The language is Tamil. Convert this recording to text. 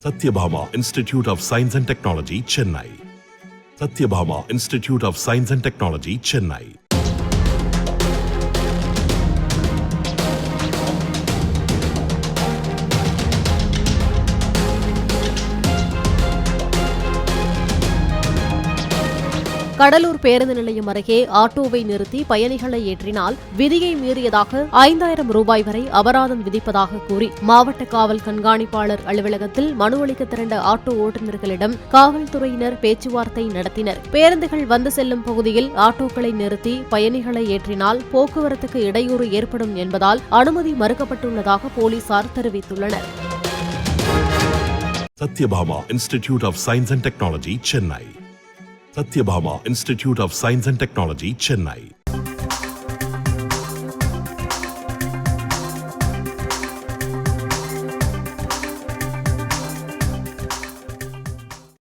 Satyabhama Institute of Science and Technology, Chennai. Satyabhama Institute of Science and Technology, Chennai. Cuddalore பேருந்து நிலையம் அருகே ஆட்டோவை நிறுத்தி பயணிகளை ஏற்றினால் விதியை மீறியதாக 5000 ரூபாய் வரை அபராதம் விதிப்பதாக கூறி மாவட்ட காவல் கண்காணிப்பாளர் அலுவலகத்தில் மனு அளிக்க திரண்ட ஆட்டோ ஓட்டுநர்களிடம் காவல்துறையினர் பேச்சுவார்த்தை நடத்தினர். பேருந்துகள் வந்து செல்லும் பகுதியில் ஆட்டோக்களை நிறுத்தி பயணிகளை ஏற்றினால் போக்குவரத்துக்கு இடையூறு ஏற்படும் என்பதால் அனுமதி மறுக்கப்பட்டுள்ளதாக போலீசார் தெரிவித்துள்ளனர். Satyabhama Institute of Science and Technology, Chennai. Satyabhama Institute of Science and Technology, Chennai.